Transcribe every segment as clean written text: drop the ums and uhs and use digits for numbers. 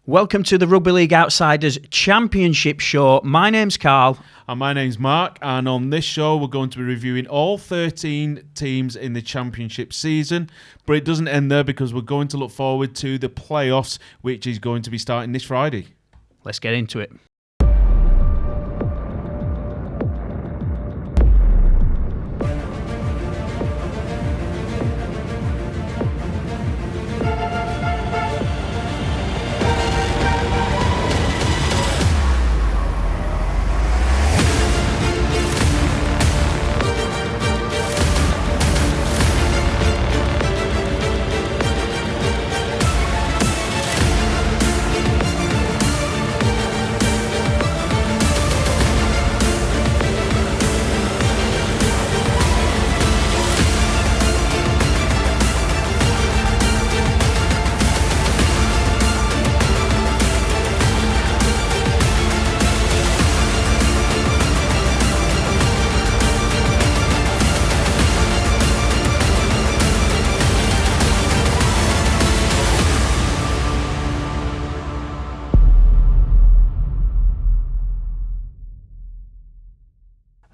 Welcome to the Rugby League Outsiders Championship Show. My name's Karl. And my name's Mark, and on this show we're going to be reviewing all 13 teams in the championship season. But it doesn't end there because we're going to look forward to the playoffs, which is going to be starting this Friday. Let's get into it.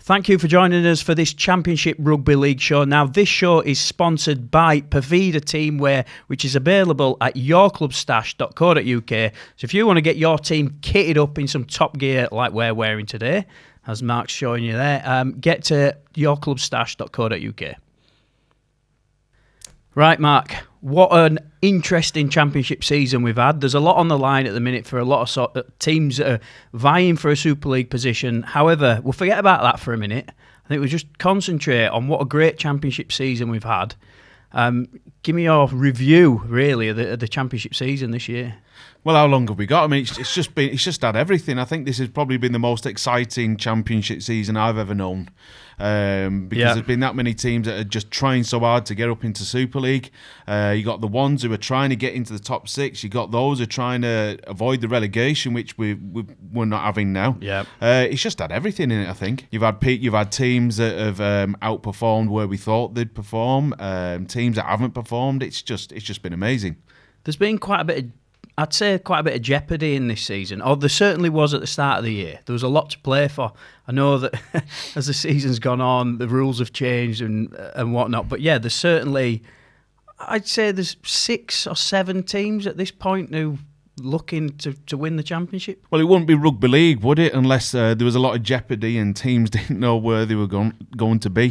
Thank you for joining us for this Championship Rugby League show. Now, this show is sponsored by Pavida Teamwear, which is available at yourclubstash.co.uk. So if you want to get your team kitted up in some top gear like we're wearing today, as Mark's showing you there, get to yourclubstash.co.uk. Right, Mark, what an interesting championship season we've had. There's a lot on the line at the minute for a lot of teams that are vying for a Super League position. However, we'll forget about that for a minute. I think we'll just concentrate on what a great championship season we've had. Give me your review, really, of the championship season this year. Well, how long have we got? I mean, it's just had everything. I think this has probably been the most exciting championship season I've ever known. Because there's been that many teams that are just trying so hard to get up into Super League. You got the ones who are trying to get into the top six. You got those who are trying to avoid the relegation, which we're not having now. Yeah, it's just had everything in it. I think you've had teams that have outperformed where we thought they'd perform. Teams that haven't performed. It's just been amazing. There's been quite a bit of jeopardy in this season. Or there certainly was at the start of the year. There was a lot to play for. I know that as the season's gone on, the rules have changed and whatnot. But yeah, there's certainly, I'd say there's 6 or 7 teams at this point who looking to win the championship. Well, it wouldn't be rugby league, would it, unless there was a lot of jeopardy and teams didn't know where they were going to be.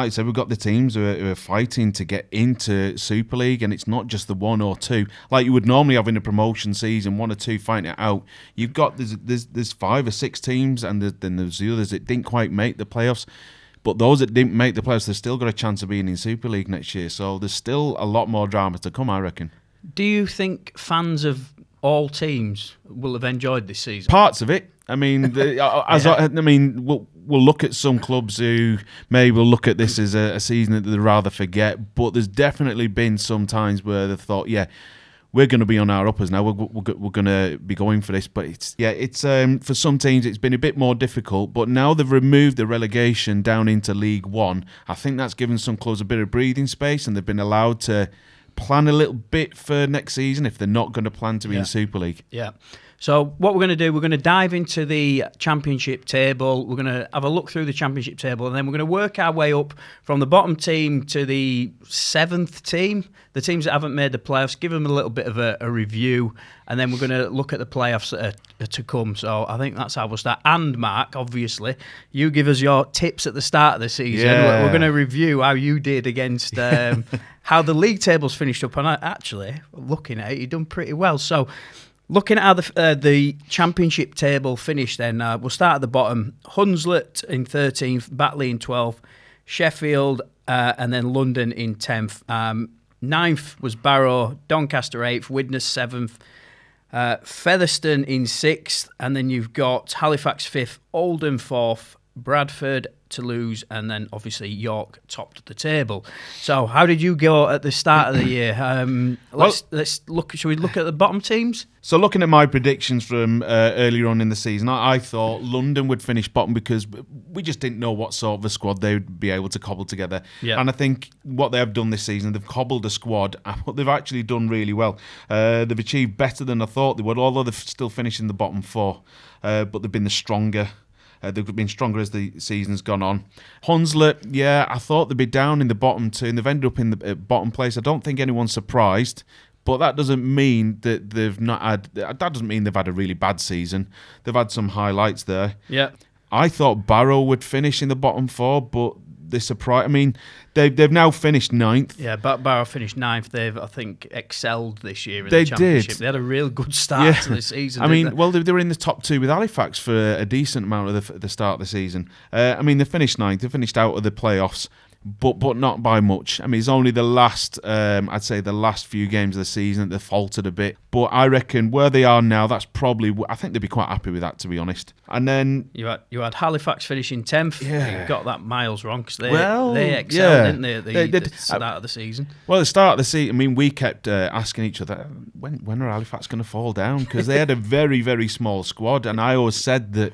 Like I said, we've got the teams who are fighting to get into Super League, and it's not just the 1 or 2 like you would normally have in a promotion season, 1 or 2 fighting it out. You've got there's 5 or 6 teams, and then there's the others that didn't quite make the playoffs. But those that didn't make the playoffs, they've still got a chance of being in Super League next year. So there's still a lot more drama to come, I reckon. Do you think fans of all teams will have enjoyed this season? Parts of it. I mean, we'll look at some clubs who maybe will look at this as a season that they'd rather forget. But there's definitely been some times where they've thought, yeah, we're going to be on our uppers now. We're going to be going for this. But it's for some teams it's been a bit more difficult. But now they've removed the relegation down into League One. I think that's given some clubs a bit of breathing space, and they've been allowed to plan a little bit for next season if they're not going to plan to be in Super League. Yeah. So what we're going to do, we're going to dive into the championship table. We're going to have a look through the championship table, and then we're going to work our way up from the bottom team to the 7th team, the teams that haven't made the playoffs, give them a little bit of a review, and then we're going to look at the playoffs that are to come. So I think that's how we'll start. And Mark, obviously, you give us your tips at the start of the season. Yeah. We're going to review how you did against how the league tables finished up. And actually, looking at it, you've done pretty well. So looking at how the championship table finished, then we'll start at the bottom. Hunslet in 13th, Batley in 12th, Sheffield, and then London in 10th. 9th was Barrow, Doncaster 8th, Widnes 7th, Featherstone in 6th, and then you've got Halifax 5th, Oldham 4th, Bradford Toulouse, and then obviously York topped the table. So how did you go at the start of the year? Let's look. Should we look at the bottom teams? So looking at my predictions from earlier on in the season, I thought London would finish bottom because we just didn't know what sort of a squad they would be able to cobble together. Yeah. And I think what they have done this season, they've cobbled a squad, but they've actually done really well. They've achieved better than I thought they would, although they're still finishing the bottom four. But they've been the stronger. They've been stronger as the season's gone on. Hunslet, yeah, I thought they'd be down in the bottom two, and they've ended up in the bottom place. I don't think anyone's surprised. But that doesn't mean that they've not had. That doesn't mean they've had a really bad season. They've had some highlights there. Yeah. I thought Barrow would finish in the bottom four, but they surprised. I mean, they've now finished 9th. Yeah, Barrow finished 9th. They've, I think, excelled this year in the championship. They had a real good start to the season. I mean, they were in the top 2 with Halifax for a decent amount of the start of the season. I mean, they finished 9th. They finished out of the playoffs. But not by much. I mean, it's only the last, I'd say the last few games of the season that they've faltered a bit. But I reckon where they are now, that's probably, I think they'd be quite happy with that, to be honest. And then you had Halifax finishing 10th. Yeah. You got that miles wrong because they excelled, didn't they, at the start of the season? Well, at the start of the season, I mean, we kept asking each other, when are Halifax going to fall down? Because they had a very, very small squad. And I always said that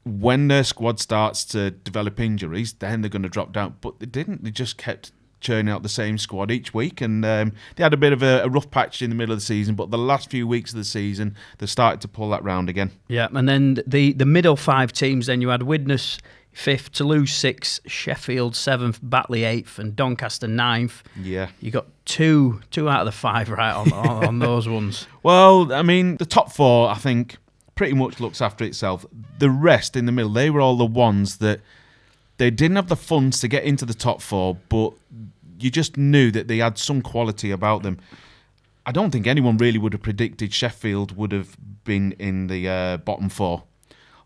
when their squad starts to develop injuries, then they're going to drop down. But they didn't. They just kept churning out the same squad each week. And they had a bit of a rough patch in the middle of the season. But the last few weeks of the season, they started to pull that round again. Yeah, and then the middle 5 teams, then you had Widnes 5th, Toulouse 6th, Sheffield 7th, Batley 8th, and Doncaster 9th. Yeah. You got two out of the 5 right on those ones. Well, I mean, the top 4, I think, pretty much looks after itself. The rest in the middle, they were all the ones that they didn't have the funds to get into the top 4, but you just knew that they had some quality about them. I don't think anyone really would have predicted Sheffield would have been in the bottom 4.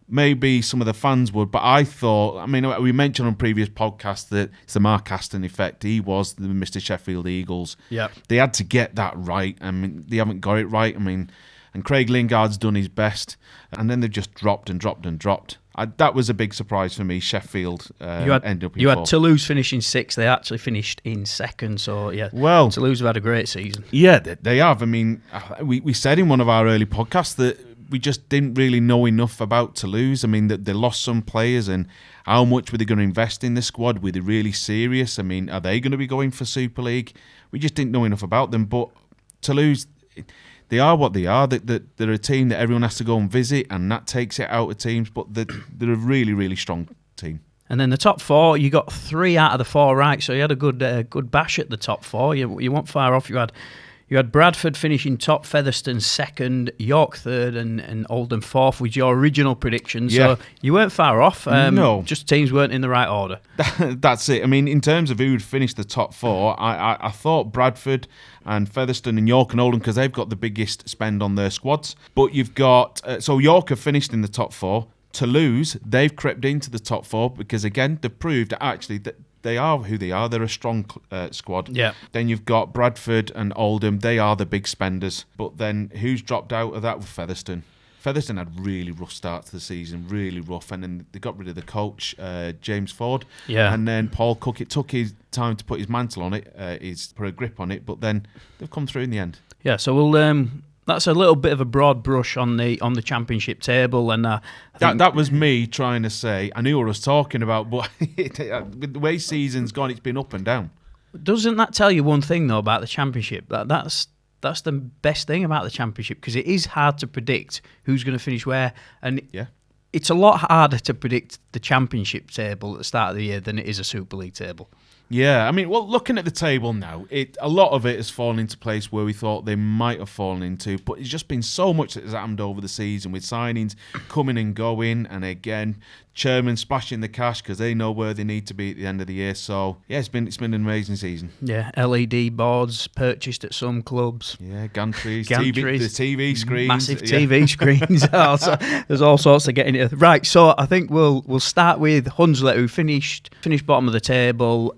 Maybe some of the fans would, but I thought, I mean, we mentioned on previous podcasts that it's the Mark Aston effect. He was the Mr. Sheffield Eagles. Yeah. They had to get that right. I mean, they haven't got it right. I mean, and Craig Lingard's done his best, and then they've just dropped and dropped and dropped. That was a big surprise for me. Sheffield ended up in 4th. You had Toulouse finishing 6th. They actually finished in 2nd. So, yeah, well, Toulouse have had a great season. Yeah, they have. I mean, we said in one of our early podcasts that we just didn't really know enough about Toulouse. I mean, that they lost some players, and how much were they going to invest in the squad? Were they really serious? I mean, are they going to be going for Super League? We just didn't know enough about them. But Toulouse, they are what they are. They're a team that everyone has to go and visit, and that takes it out of teams. But they're a really, really strong team. And then the top 4, you got 3 out of the 4 right, so you had a good bash at the top 4. You weren't far off. You had Bradford finishing top, Featherstone 2nd, York 3rd, and Oldham 4th with your original predictions. Yeah. So you weren't far off. No. Just teams weren't in the right order. That's it. I mean, in terms of who would finish the top 4, I thought Bradford and Featherstone and York and Oldham, because they've got the biggest spend on their squads. But you've got... so York have finished in the top 4. Toulouse, they've crept into the top 4 because, again, they've proved actually that they are who they are. They're a strong squad. Yeah. Then you've got Bradford and Oldham. They are the big spenders. But then who's dropped out of that with Featherstone? Featherstone had really rough start to the season, really rough. And then they got rid of the coach, James Ford. Yeah. And then Paul Cook, it took his time to put his mantle on it, put a grip on it. But then they've come through in the end. Yeah, so we'll... That's a little bit of a broad brush on the championship table, and that was me trying to say I knew what I was talking about, but with the way season's gone, it's been up and down. Doesn't that tell you one thing though about the championship? That's the best thing about the championship, because it is hard to predict who's going to finish where, and yeah. It's a lot harder to predict the championship table at the start of the year than it is a Super League table. Yeah, I mean, well, looking at the table now, a lot of it has fallen into place where we thought they might have fallen into, but it's just been so much that has happened over the season with signings coming and going, and again, chairman splashing the cash because they know where they need to be at the end of the year. So, yeah, it's been an amazing season. Yeah, LED boards purchased at some clubs. Yeah, gantries. The TV screens. Massive TV screens. There's all sorts of getting it. Right, so I think we'll start with Hunslet, who finished bottom of the table.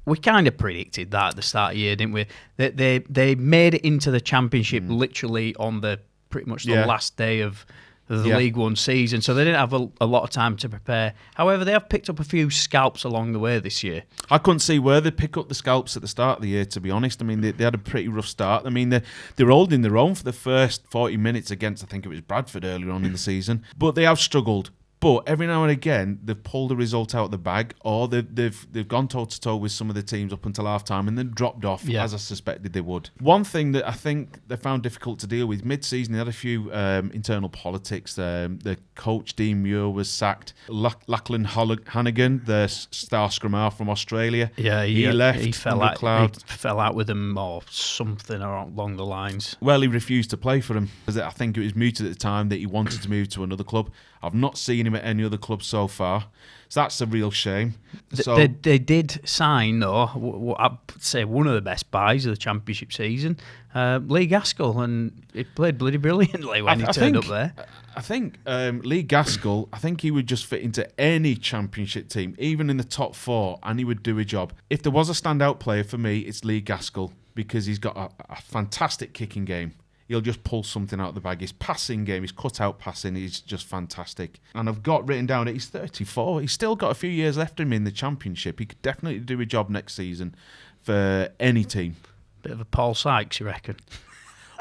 We kind of predicted that at the start of the year, didn't we? That they made it into the championship literally on pretty much the last day of of the League One season, so they didn't have a lot of time to prepare. However, they have picked up a few scalps along the way this year. I couldn't see where they'd pick up the scalps at the start of the year, to be honest. I mean, they had a pretty rough start. I mean, they were holding their own for the first 40 minutes against, I think it was Bradford earlier on in the season, but they have struggled. But every now and again, they've pulled a result out of the bag, or they've gone toe-to-toe with some of the teams up until half-time and then dropped off, as I suspected they would. One thing that I think they found difficult to deal with, mid-season, they had a few internal politics. The coach, Dean Muir, was sacked. Lachlan Hannigan, the star scrummer from Australia, he left. He fell out with them or something along the lines. Well, he refused to play for him. I think it was mooted at the time that he wanted to move to another club. I've not seen him at any other club so far, so that's a real shame. They did sign, though, I'd say one of the best buys of the Championship season, Lee Gaskell, and he played bloody brilliantly when he turned up there. I think Lee Gaskell, I think he would just fit into any Championship team, even in the top 4, and he would do a job. If there was a standout player for me, it's Lee Gaskell, because he's got a fantastic kicking game. He'll just pull something out of the bag. His passing game, his cut-out passing, is just fantastic. And I've got written down that he's 34. He's still got a few years left in him in the Championship. He could definitely do a job next season for any team. Bit of a Paul Sykes, you reckon?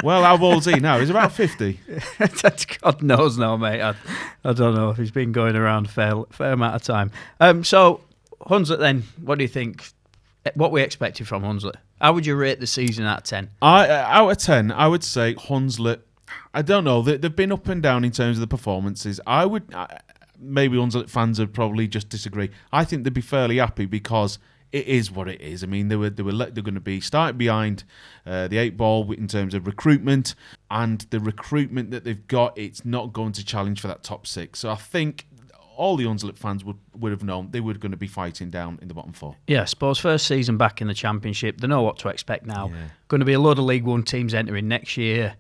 Well, how old is he now? He's about 50. God knows now, mate. I don't know. He's been going around a fair amount of time. So, Hunslet then, what do you think? What we expected from Hunslet? How would you rate the season out of 10? Out of 10, I would say Hunslet, I don't know, they've been up and down in terms of the performances. Maybe Hunslet fans would probably just disagree. I think they'd be fairly happy because it is what it is. I mean, they're going to be starting behind the 8 ball in terms of recruitment, and the recruitment that they've got, it's not going to challenge for that top 6. So I think all the Hunslet fans would have known they were going to be fighting down in the bottom 4. Yeah, I suppose first season back in the Championship, they know what to expect now. Yeah. Going to be a load of League One teams entering next year,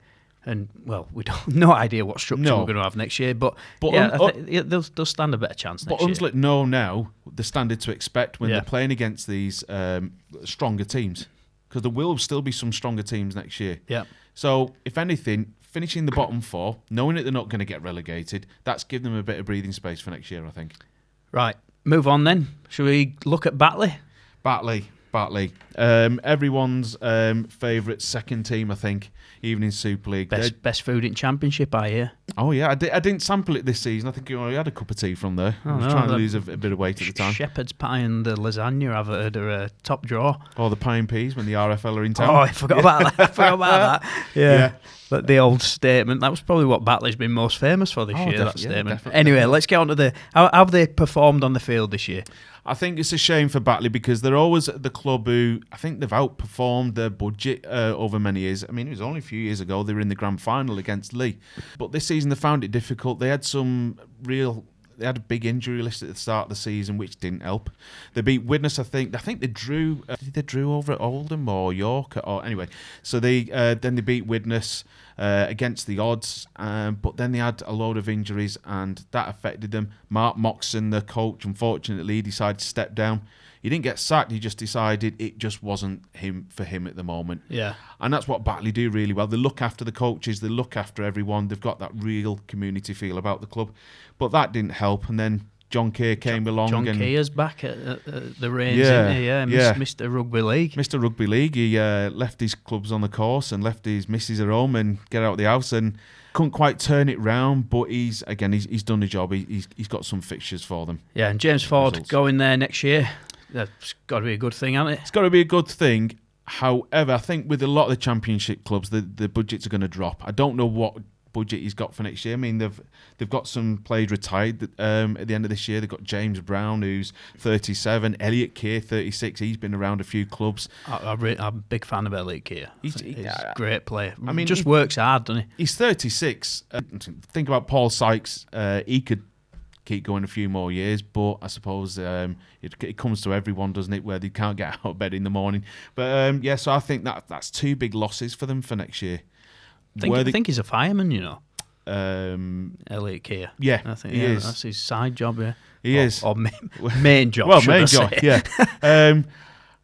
and well, we don't no idea what structure we're going to have next year. But they'll stand a better chance next year. But Hunslet know now the standard to expect when they're playing against these stronger teams, because there will still be some stronger teams next year. Yeah. So if anything, finishing the bottom 4, knowing that they're not going to get relegated, that's given them a bit of breathing space for next year, I think. Right, move on then. Shall we look at Batley? Batley. Everyone's favourite second team, I think, even in Super League. Best food in Championship, I hear. Oh, yeah, I didn't sample it this season. I think you already had a cup of tea from there. I was trying to lose a bit of weight at the time. Shepherd's pie and the lasagna, I've heard, are a top draw. Or the pie and peas when the RFL are in town. Oh, I forgot about that. Yeah. But the old statement, that was probably what Batley's been most famous for this year, that statement. Definitely. Anyway, let's get on to how have they performed on the field this year? I think it's a shame for Batley because they're always the club who I think they've outperformed their budget over many years. I mean, it was only a few years ago they were in the grand final against Leigh. But this season they found it difficult. They had they had a big injury list at the start of the season, which didn't help. They beat Widnes, I think they drew. They drew over at Oldham or York, or anyway. So then they beat Widnes against the odds, but then they had a load of injuries, and that affected them. Mark Moxon, the coach, unfortunately, decided to step down. He didn't get sacked. He just decided it just wasn't for him at the moment. Yeah, and that's what Batley do really well. They look after the coaches. They look after everyone. They've got that real community feel about the club. But that didn't help. And then John Keir came along. John Keir's back at the reins, isn't he? Mr. Rugby League. Mr. Rugby League. He left his clubs on the course and left his missus at home and get out of the house and couldn't quite turn it round. But he's done the job. He's got some fixtures for them. Yeah, and James Ford going there next year. That's got to be a good thing, hasn't it? It's got to be a good thing. However, I think with a lot of the Championship clubs, the budgets are going to drop. I don't know what budget he's got for next year. I mean, they've got some players retired at the end of this year. They've got James Brown, who's 37, Elliot Keir, 36. He's been around a few clubs. I'm a big fan of Elliot Keir. He's a great player. I mean, just works hard, doesn't he? He's 36. Think about Paul Sykes. He could keep going a few more years, but I suppose it comes to everyone, doesn't it, where they can't get out of bed in the morning. But so I think that's 2 big losses for them for next year. I think he's a fireman, you know. Elliot Keir. Yeah, I think he is. That's his side job, yeah. He is. Or main job, main job, yeah. And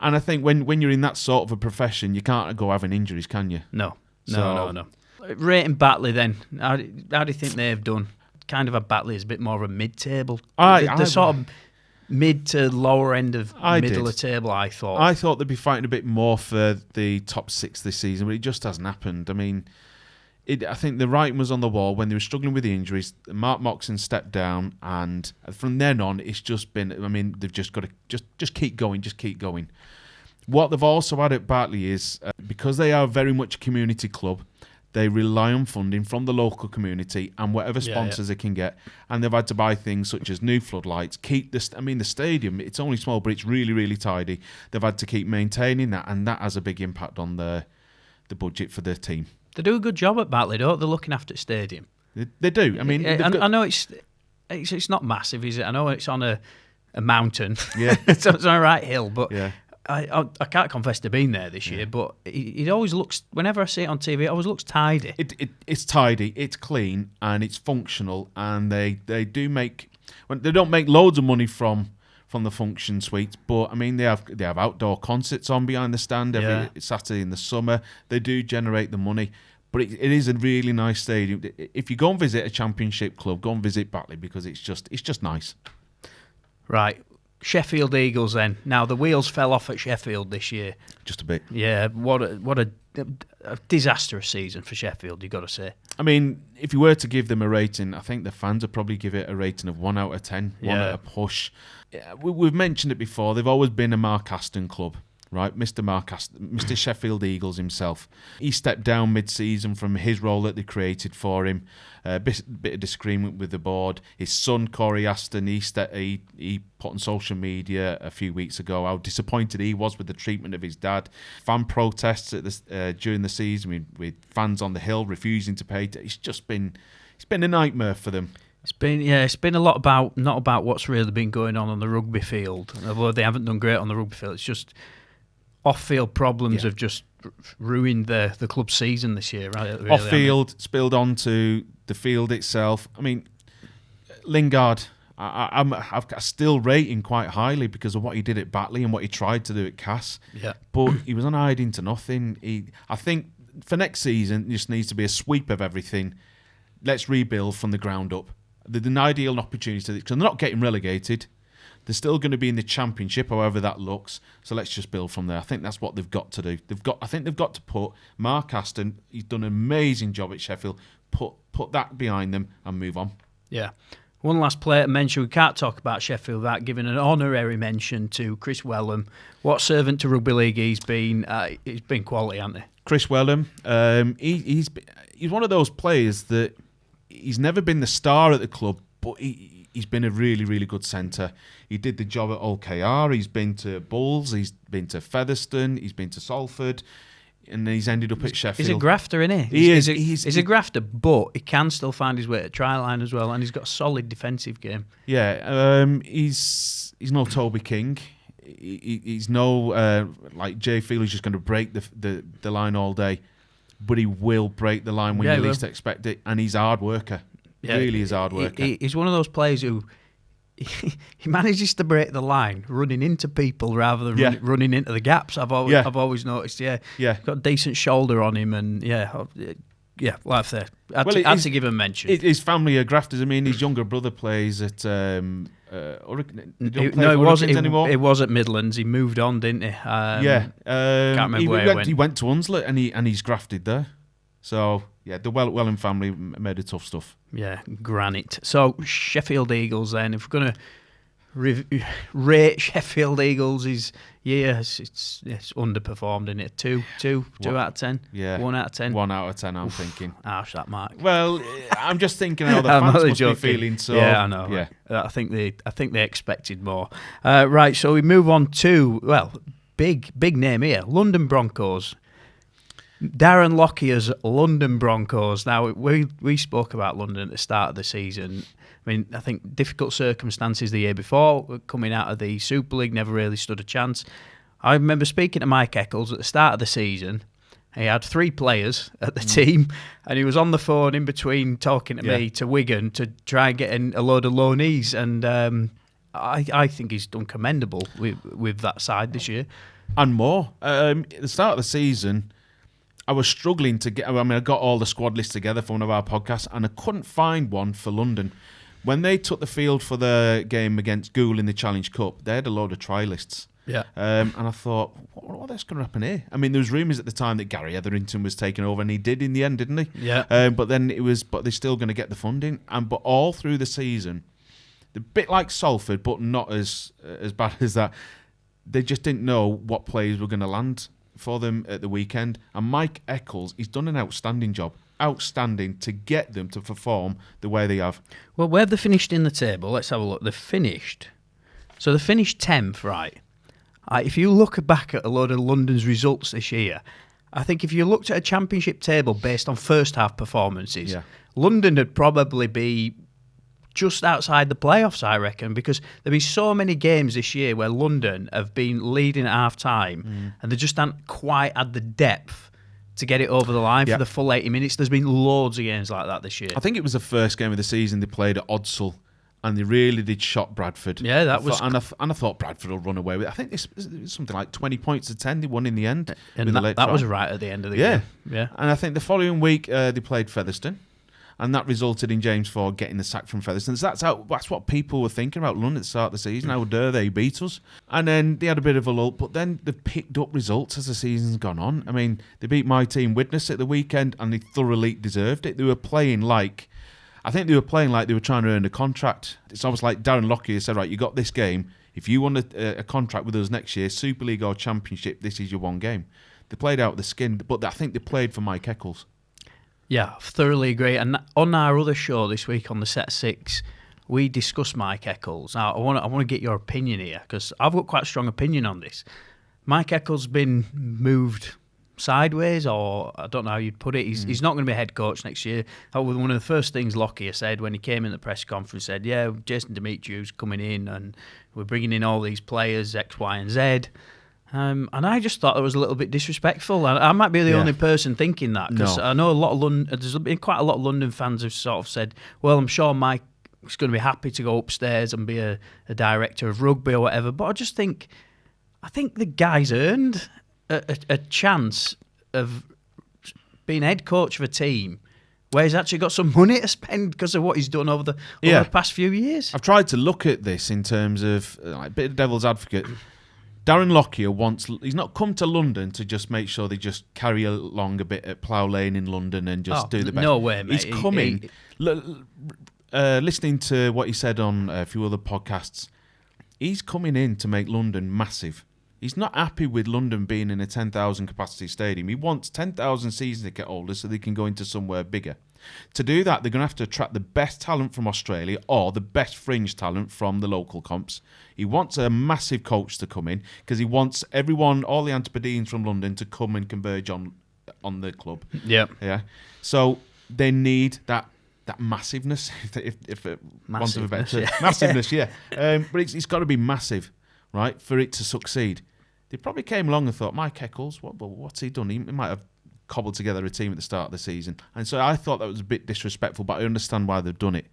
I think when you're in that sort of a profession, you can't go having injuries, can you? No. Rating Batley then, how do you think they've done? kind of had Batley as a bit more of a mid-table. I The sort of mid to lower end of middle of the table, I thought. I thought they'd be fighting a bit more for the top 6 this season, but it just hasn't happened. I mean, I think the writing was on the wall when they were struggling with the injuries. Mark Moxon stepped down, and from then on, it's just been. I mean, they've just got to just keep going, just keep going. What they've also had at Batley is because they are very much a community club. They rely on funding from the local community and whatever sponsors they can get. And they've had to buy things such as new floodlights, keep the stadium, it's only small, but it's really, really tidy. They've had to keep maintaining that, and that has a big impact on the budget for their team. They do a good job at Batley, don't they? They're looking after the stadium. They do. I mean, I know it's not massive, is it? I know it's on a mountain. Yeah. It's on a right hill, but... Yeah. I can't confess to being there this year, but it always looks, whenever I see it on TV, it always looks tidy. It's tidy, it's clean, and it's functional, and they do make, they don't make loads of money from the function suites, but I mean they have outdoor concerts on behind the stand every Saturday in the summer. They do generate the money, but it is a really nice stadium. If you go and visit a championship club, go and visit Batley because it's just nice. Right. Sheffield Eagles then. Now, the wheels fell off at Sheffield this year. Just a bit. Yeah, what a disastrous season for Sheffield, you've got to say. I mean, if you were to give them a rating, I think the fans would probably give it a rating of 1 out of 10, 1 at a push. Yeah, we've mentioned it before, they've always been a Mark Aston club. Right, Mr. Sheffield Eagles himself. He stepped down mid-season from his role that they created for him. A bit of disagreement with the board. His son, Corey Aston, he put on social media a few weeks ago how disappointed he was with the treatment of his dad. Fan protests during the season with fans on the hill refusing to pay. It's been a nightmare for them. It's been a lot not about what's really been going on the rugby field. Although they haven't done great on the rugby field, it's just off-field problems have just ruined the club's season this year, right? Really, off-field spilled onto the field itself. I mean, Lingard, I still rate him quite highly because of what he did at Batley and what he tried to do at Cass. Yeah. But he was on hiding to nothing. I think for next season, it just needs to be a sweep of everything. Let's rebuild from the ground up. There's an ideal opportunity because they're not getting relegated. They're still going to be in the Championship, however that looks. So let's just build from there. I think that's what they've got to do. I think they've got to put Mark Aston. He's done an amazing job at Sheffield. Put that behind them and move on. Yeah. One last player to mention. We can't talk about Sheffield without giving an honorary mention to Chris Wellham. What servant to rugby league he's been. He's been quality, hasn't he? Chris Wellham. He's one of those players that he's never been the star at the club, but he's been a really, really good centre. He did the job at OKR. He's been to Bulls. He's been to Featherstone. He's been to Salford. And then he's ended up at Sheffield. He's a grafter, isn't he? He's a grafter, but he can still find his way to try line as well, and he's got a solid defensive game. Yeah, he's no Toby King. He's no like Jay Field who's just going to break the line all day, but he will break the line when you least expect it, and he's a hard worker. Yeah, really is a hard worker. He's one of those players who he manages to break the line running into people rather than running into the gaps. I've always noticed. Yeah, got a decent shoulder on him, and life there. I had to give him a mention. His family are grafters. I mean, his younger brother plays at. It wasn't anymore. It was at Midlands. He moved on, didn't he? Can't remember where he went. He went to Hunslet and he's grafted there. So yeah, the Wellham family made it tough stuff. Yeah, granite. So Sheffield Eagles then, if we're going to rate Sheffield Eagles, it's underperformed, isn't it? 2 out of 10? Yeah. 1 out of 10? 1 out of 10, I'm thinking. Harsh, that mark. Well, I'm just thinking how the fans must be feeling. So yeah, I know. Yeah. I think they expected more. Right, so we move on to, big name here, London Broncos. Darren Lockyer's London Broncos. Now, we spoke about London at the start of the season. I mean, I think difficult circumstances the year before, coming out of the Super League, never really stood a chance. I remember speaking to Mike Eccles at the start of the season. He had 3 players at the team, and he was on the phone in between talking to me to Wigan to try and get in a load of loanees. And I think he's done commendable with that side this year. And more. At the start of the season, I was struggling to get. I mean, I got all the squad lists together for one of our podcasts, and I couldn't find one for London. When they took the field for the game against Goole in the Challenge Cup, they had a load of try lists. Yeah. And I thought, what's going to happen here? I mean, there was rumours at the time that Gary Etherington was taking over, and he did in the end, didn't he? Yeah. But then but they're still going to get the funding. But all through the season, a bit like Salford, but not as bad as that. They just didn't know what players were going to land for them at the weekend. And Mike Eccles, he's done an outstanding job. Outstanding to get them to perform the way they have. Well, where have they finished in the table? Let's have a look. They've finished 10th, right? If you look back at a load of London's results this year, I think if you looked at a championship table based on first half performances, London would probably be just outside the playoffs, I reckon, because there've been so many games this year where London have been leading at half time and they just haven't quite had the depth to get it over the line for the full 80 minutes. There's been loads of games like that this year. I think it was the first game of the season they played at Odsal, and they really did shot Bradford. Yeah, that was... And I thought Bradford will run away with it. I think this was something like 20 points to 10 they won in the end. And that was right at the end of the game. Yeah. And I think the following week they played Featherstone, and that resulted in James Ford getting the sack from Featherstone. So that's what people were thinking about London at the start of the season. How dare they beat us? And then they had a bit of a lull, but then they picked up results as the season's gone on. I mean, they beat my team Widnes at the weekend, and they thoroughly deserved it. They were playing like... I think they were playing like they were trying to earn a contract. It's almost like Darren Lockyer said, right, you got this game. If you want a contract with us next year, Super League or Championship, this is your one game. They played out the skin, but I think they played for Mike Eccles. Yeah, thoroughly agree. And on our other show this week on the Set 6, we discussed Mike Eccles. Now, I want to get your opinion here, because I've got quite a strong opinion on this. Mike Eccles been moved sideways, or I don't know how you'd put it. He's not going to be head coach next year. That was one of the first things Lockyer said when he came in the press conference. Said, "Yeah, Jason Demetriou's coming in, and we're bringing in all these players X, Y, and Z." And I just thought it was a little bit disrespectful. I might be the only person thinking that, because I know a lot of London. There's been quite a lot of London fans who've sort of said, "Well, I'm sure Mike is going to be happy to go upstairs and be a director of rugby or whatever." But I think the guy's earned a chance of being head coach of a team where he's actually got some money to spend because of what he's done over the past few years. I've tried to look at this in terms of a bit of devil's advocate. Darren Lockyer he's not come to London to just make sure they just carry along a bit at Plough Lane in London and just do the best. No way, mate. He's coming. Listening to what he said on a few other podcasts, he's coming in to make London massive. He's not happy with London being in a 10,000 capacity stadium. He wants 10,000 season ticket holders so they can go into somewhere bigger. To do that, they're going to have to attract the best talent from Australia or the best fringe talent from the local comps. He wants a massive coach to come in because he wants everyone, all the Antipodeans from London, to come and converge on the club. Yeah. So they need that massiveness, if want of a better term. Massiveness, yeah. But it's got to be massive, right, for it to succeed. They probably came along and thought, Mike Eccles, what's he done? He might have cobbled together a team at the start of the season. And so I thought that was a bit disrespectful, but I understand why they've done it.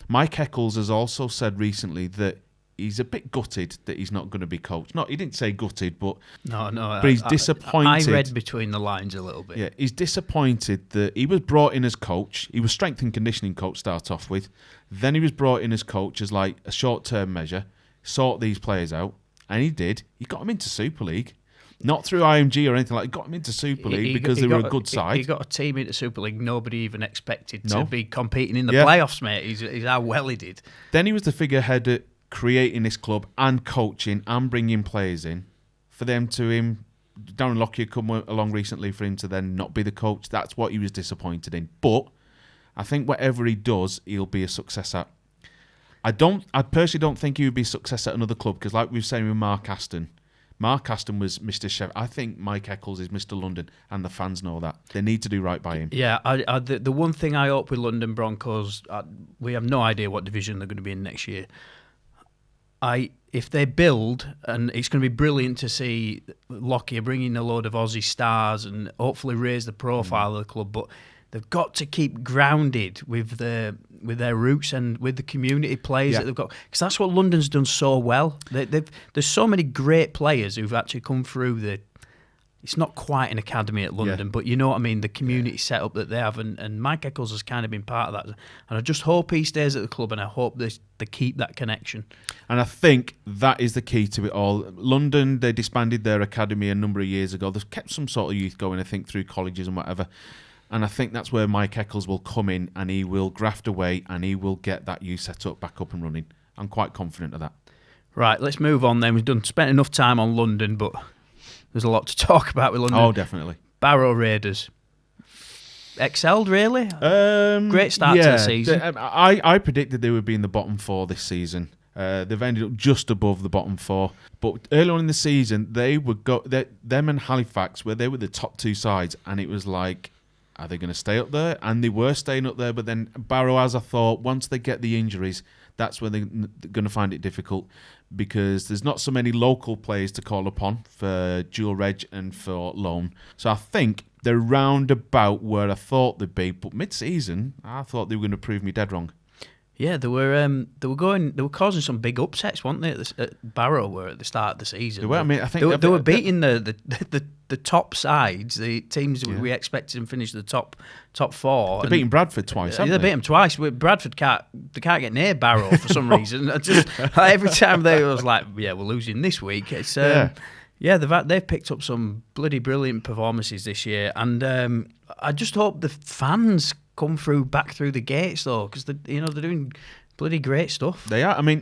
Mike Eccles has also said recently that he's a bit gutted that he's not going to be coach. No, he didn't say gutted, but but he's disappointed. I read between the lines a little bit. Yeah, he's disappointed that he was brought in as coach. He was strength and conditioning coach to start off with. Then he was brought in as coach as like a short-term measure, sort these players out. And he did. He got them into Super League. Not through IMG or anything like that. He got them into Super League because they were a good side. He got a team into Super League nobody even expected to be competing in the playoffs, mate. He's how well he did. Then he was the figurehead at creating this club and coaching and bringing players in. For them to Darren Lockyer come along recently for him to then not be the coach. That's what he was disappointed in. But I think whatever he does, he'll be a success at. I personally don't think he would be a success at another club because, like we were saying with Mark Aston was Mr. Chef. I think Mike Eccles is Mr. London, and the fans know that. They need to do right by him. Yeah, the one thing I hope with London Broncos, we have no idea what division they're going to be in next year. If they build, and it's going to be brilliant to see Lockyer bringing a load of Aussie stars and hopefully raise the profile of the club, but they've got to keep grounded with their roots and with the community players that they've got, because that's what London's done so well. There's so many great players who've actually come through it's not quite an academy at London, but you know what I mean, the community setup that they have, and Mike Eccles has kind of been part of that. And I just hope he stays at the club, and I hope they keep that connection. And I think that is the key to it all. London, they disbanded their academy a number of years ago. They've kept some sort of youth going, I think, through colleges and whatever. And I think that's where Mike Eccles will come in, and he will graft away, and he will get that youth set up back up and running. I'm quite confident of that. Right, let's move on then. We've spent enough time on London, but there's a lot to talk about with London. Oh, definitely. Barrow Raiders. Excelled, really? Great start to the season. I predicted they would be in the bottom 4 this season. They've ended up just above the bottom 4. But early on in the season, them and Halifax, where they were the top 2 sides, and it was like, are they going to stay up there? And they were staying up there, but then Barrow, as I thought, once they get the injuries, that's when they're going to find it difficult, because there's not so many local players to call upon for dual reg and for loan. So I think they're round about where I thought they'd be, but mid-season, I thought they were going to prove me dead wrong. Yeah, they were causing some big upsets, weren't they? At Barrow were at the start of the season. They were. I mean, I think they were beating the top sides, the teams we expected them to finish the top 4. They're beating Bradford twice. They beat them twice. Bradford can't get near Barrow for some reason. Every time they was like, yeah, we're losing this week. It's they've picked up some bloody brilliant performances this year, and I just hope the fans come back through the gates though, because they're doing bloody great stuff. They are. I mean,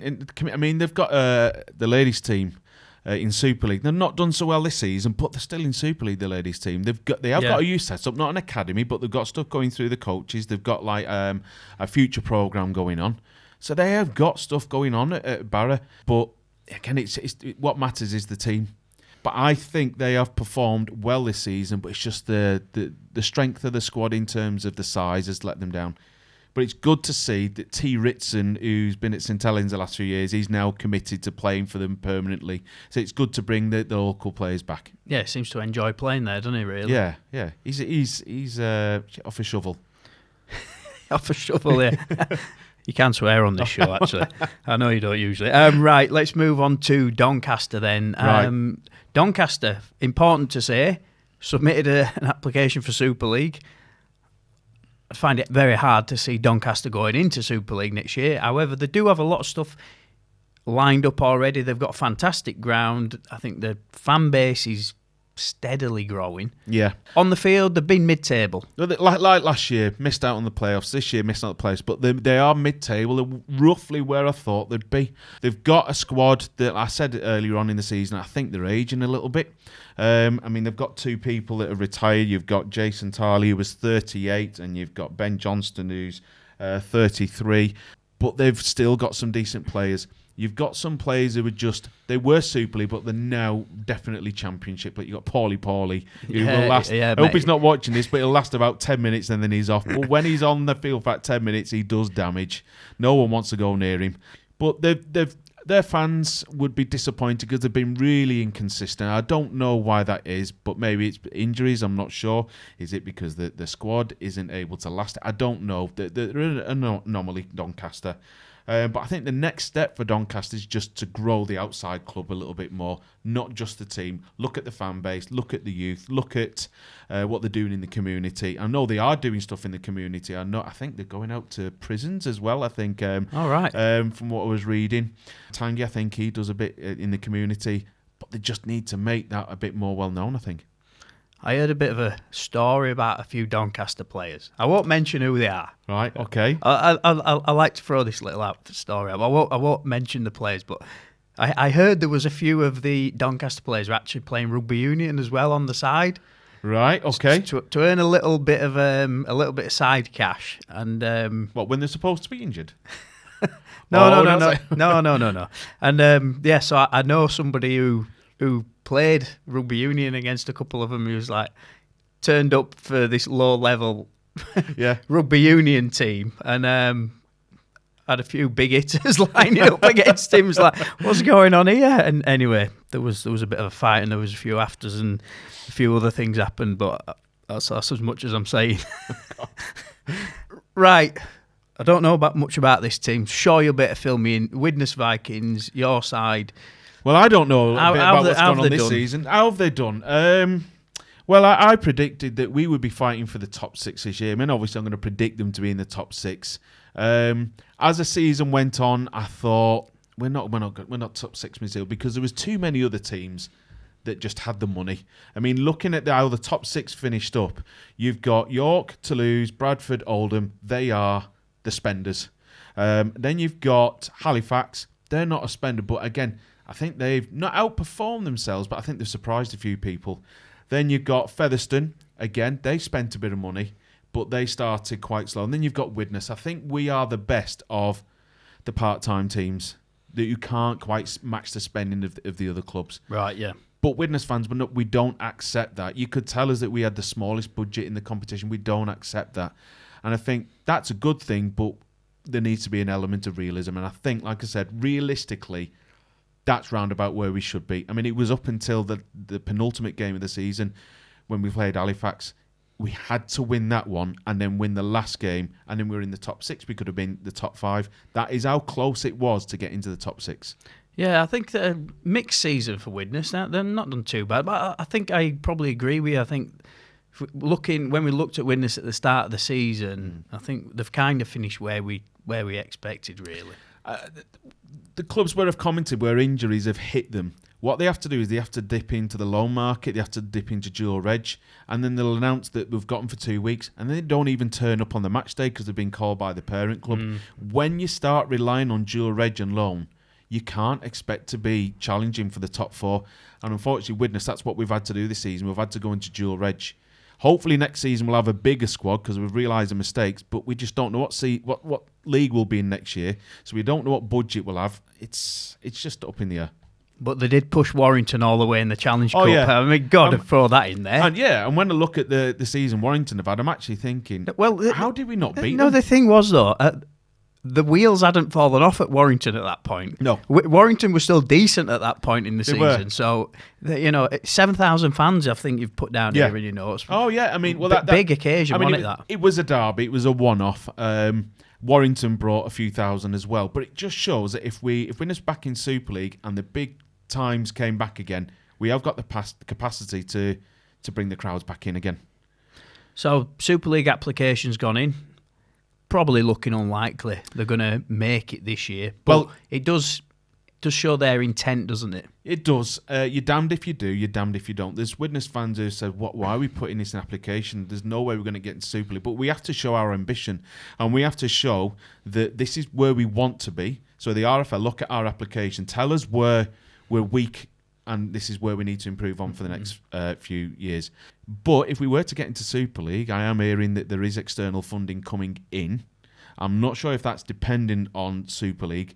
they've got the ladies team in Super League. They've not done so well this season, but they're still in Super League. The ladies team. They have got a youth set up, not an academy, but they've got stuff going through the coaches. They've got like a future program going on, so they have got stuff going on at Barrow. But again, it's what matters is the team. But I think they have performed well this season, but it's just the strength of the squad in terms of the size has let them down. But it's good to see that T. Ritson, who's been at St Helens the last few years, he's now committed to playing for them permanently. So it's good to bring the local players back. Yeah, seems to enjoy playing there, doesn't he, really? Yeah. He's off a shovel. Off a shovel, yeah. You can swear on this show, actually. I know you don't usually. Right, let's move on to Doncaster then. Right. Doncaster, important to say, submitted an application for Super League. I find it very hard to see Doncaster going into Super League next year. However, they do have a lot of stuff lined up already. They've got a fantastic ground. I think the fan base is steadily growing. Yeah. On the field, they've been mid-table. Like last year, missed out on the playoffs. This year, missed out on the playoffs. But they are mid-table. They're roughly where I thought they'd be. They've got a squad that I said earlier on in the season, I think they're aging a little bit. They've got 2 people that have retired. You've got Jason Tarley, who was 38, and you've got Ben Johnston, who's 33. But they've still got some decent players. You've got some players who they were Super League, but they're now definitely Championship. Like you've got Paulie, who will last. I hope he's not watching this, but he'll last about 10 minutes and then he's off. But when he's on the field for about 10 minutes, he does damage. No one wants to go near him. But their fans would be disappointed because they've been really inconsistent. I don't know why that is, but maybe it's injuries. I'm not sure. Is it because the squad isn't able to last? I don't know. They're an anomaly, Doncaster. But I think the next step for Doncaster is just to grow the outside club a little bit more, not just the team. Look at the fan base, look at the youth, look at what they're doing in the community. I know they are doing stuff in the community. I think they're going out to prisons as well, I think. All right. From what I was reading. Tangi, I think he does a bit in the community, but they just need to make that a bit more well-known, I think. I heard a bit of a story about a few Doncaster players. I won't mention who they are. Right, okay. I like to throw this little out story. I won't mention the players, but I heard there was a few of the Doncaster players were actually playing rugby union as well on the side. Right, okay. To earn a little bit of side cash, and what, when they're supposed to be injured? No. And so I know somebody who played rugby union against a couple of them who was like turned up for this low level rugby union team and had a few big hitters lining up against him. It was like, what's going on here? And anyway, there was a bit of a fight and there was a few afters and a few other things happened, but that's as much as I'm saying. Right. I don't know much about this team. Sure, you'll better fill me in. Widnes Vikings, your side. Well, I don't know about what's gone on this season. How have they done? Well, I predicted that we would be fighting for the top 6 this year. I mean, obviously, I'm going to predict them to be in the top 6. As the season went on, I thought we're not top 6 Mizzou because there was too many other teams that just had the money. I mean, looking at how the top 6 finished up, you've got York, Toulouse, Bradford, Oldham. They are the spenders. Then you've got Halifax. They're not a spender, but again, I think they've not outperformed themselves, but I think they've surprised a few people. Then you've got Featherstone. Again, they spent a bit of money, but they started quite slow. And then you've got Widnes. I think we are the best of the part-time teams that you can't quite match the spending of the other clubs. Right, yeah. But Widnes fans, we don't accept that. You could tell us that we had the smallest budget in the competition. We don't accept that. And I think that's a good thing, but there needs to be an element of realism. And I think, like I said, realistically, that's round about where we should be. I mean, it was up until the penultimate game of the season when we played Halifax. We had to win that one and then win the last game, and then we were in the top 6. We could have been the top 5. That is how close it was to get into the top 6. Yeah, I think the mixed season for Widnes. Now, they're not done too bad, but I think I probably agree with you. I think when we looked at Widnes at the start of the season, I think they've kind of finished where we expected, really. The clubs where I've commented where injuries have hit them, what they have to do is they have to dip into the loan market, they have to dip into dual reg, and then they'll announce that we've got them for 2 weeks, and then they don't even turn up on the match day because they've been called by the parent club. When you start relying on dual reg and loan, you can't expect to be challenging for the top 4. And unfortunately, Widnes, that's what we've had to do this season. We've had to go into dual reg. Hopefully next season we'll have a bigger squad because we've realised the mistakes, but we just don't know what league we'll be in next year. So we don't know what budget we'll have. It's just up in the air. But they did push Warrington all the way in the Challenge Cup. Yeah. I mean, God, throw that in there. And when I look at the season Warrington have had, I'm actually thinking, how did we not beat them? No, the thing was, though, the wheels hadn't fallen off at Warrington at that point. No. Warrington was still decent at that point in the They season. were. So, 7,000 fans, I think you've put down here in your notes. Oh, yeah. I mean, big occasion, wasn't it? It was a derby. It was a one-off. Warrington brought a few thousand as well. But it just shows that if we're back in Super League and the big times came back again, we have got the capacity to bring the crowds back in again. So, Super League applications gone in. Probably looking unlikely they're going to make it this year. But it does show their intent, doesn't it? It does. You're damned if you do, you're damned if you don't. There's Widnes fans who said, why are we putting this in application? There's no way we're going to get into Super League. But we have to show our ambition, and we have to show that this is where we want to be. So the RFL, look at our application, tell us where we're weak, and this is where we need to improve on for the next few years. But if we were to get into Super League, I am hearing that there is external funding coming in. I'm not sure if that's dependent on Super League,